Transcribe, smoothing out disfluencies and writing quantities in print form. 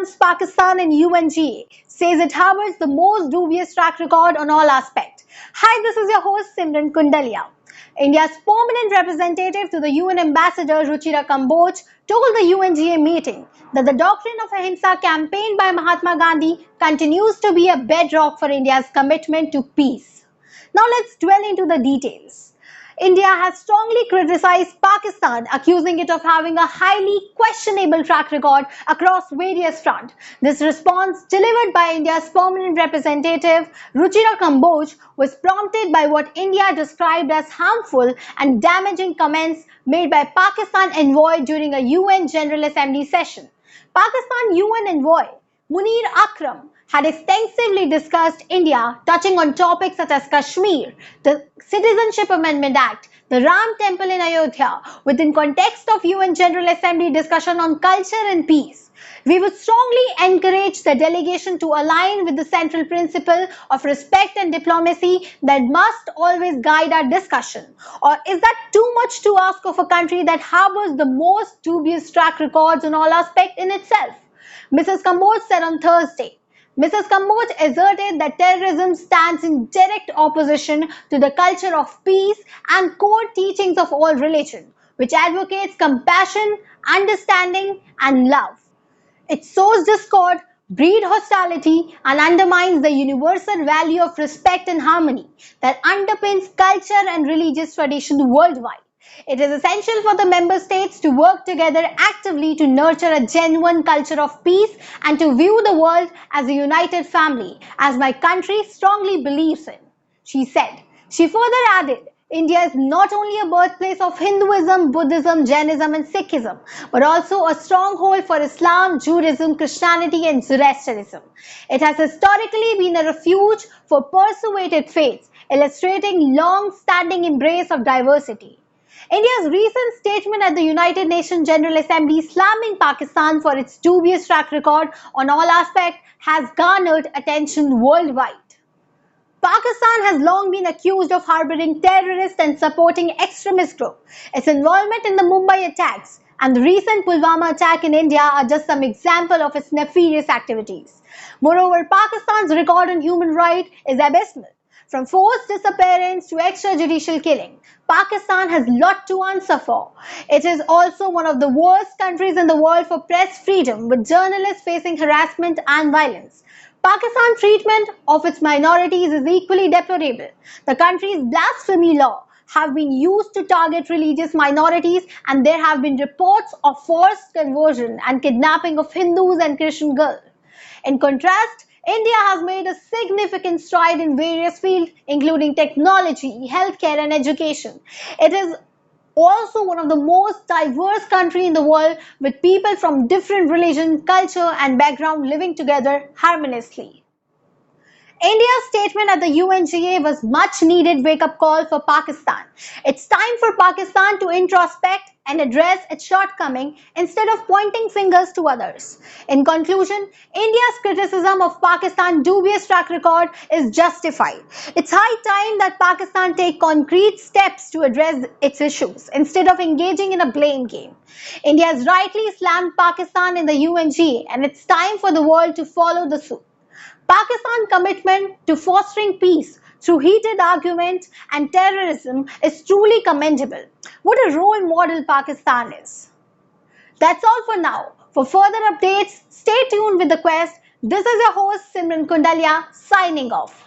Afghans, Pakistan and UNGA says it harbors the most dubious track record on all aspects. Hi, this is your host Simran Kundalia. India's permanent representative to the UN ambassador Ruchira Kamboj told the UNGA meeting that the doctrine of ahimsa campaigned by Mahatma Gandhi continues to be a bedrock for India's commitment to peace. Now let's dwell into the details. India has strongly criticized Pakistan, accusing it of having a highly questionable track record across various fronts. This response, delivered by India's permanent representative Ruchira Kamboj, was prompted by what India described as harmful and damaging comments made by Pakistan envoy during a UN General Assembly session. Pakistan UN envoy Munir Akram had extensively discussed India, touching on topics such as Kashmir, the Citizenship Amendment Act, the Ram Temple in Ayodhya, within context of UN General Assembly discussion on culture and peace. We would strongly encourage the delegation to align with the central principle of respect and diplomacy that must always guide our discussion. Or is that too much to ask of a country that harbors the most dubious track records on all aspects in itself? Mrs. Kamboj said on Thursday. Mrs. Kamboj asserted that terrorism stands in direct opposition to the culture of peace and core teachings of all religion, which advocates compassion, understanding, and love. It sows discord, breeds hostility, and undermines the universal value of respect and harmony that underpins culture and religious tradition worldwide. It is essential for the member states to work together actively to nurture a genuine culture of peace and to view the world as a united family, as my country strongly believes in, she said. She further added, India is not only a birthplace of Hinduism, Buddhism, Jainism and Sikhism, but also a stronghold for Islam, Judaism, Christianity and Zoroastrianism. It has historically been a refuge for persuaded faiths, illustrating long-standing embrace of diversity. India's recent statement at the United Nations General Assembly slamming Pakistan for its dubious track record on all aspects has garnered attention worldwide. Pakistan has long been accused of harboring terrorists and supporting extremist groups. Its involvement in the Mumbai attacks and the recent Pulwama attack in India are just some examples of its nefarious activities. Moreover, Pakistan's record on human rights is abysmal. From forced disappearance to extrajudicial killing, Pakistan has a lot to answer for. It is also one of the worst countries in the world for press freedom, with journalists facing harassment and violence. Pakistan's treatment of its minorities is equally deplorable. The country's blasphemy law have been used to target religious minorities, and there have been reports of forced conversion and kidnapping of Hindus and Christian girls. In contrast, India has made a significant stride in various fields, including technology, healthcare, and education. It is also one of the most diverse countries in the world, with people from different religion, culture, and background living together harmoniously. India's statement at the UNGA was much needed wake-up call for Pakistan. It's time for Pakistan to introspect and address its shortcomings instead of pointing fingers to others. In conclusion, India's criticism of Pakistan's dubious track record is justified. It's high time that Pakistan take concrete steps to address its issues instead of engaging in a blame game. India has rightly slammed Pakistan in the UNGA, and it's time for the world to follow the suit. Pakistan's commitment to fostering peace through heated argument and terrorism is truly commendable. What a role model Pakistan is. That's all for now. For further updates, stay tuned with The Quest. This is your host Simran Kundalia signing off.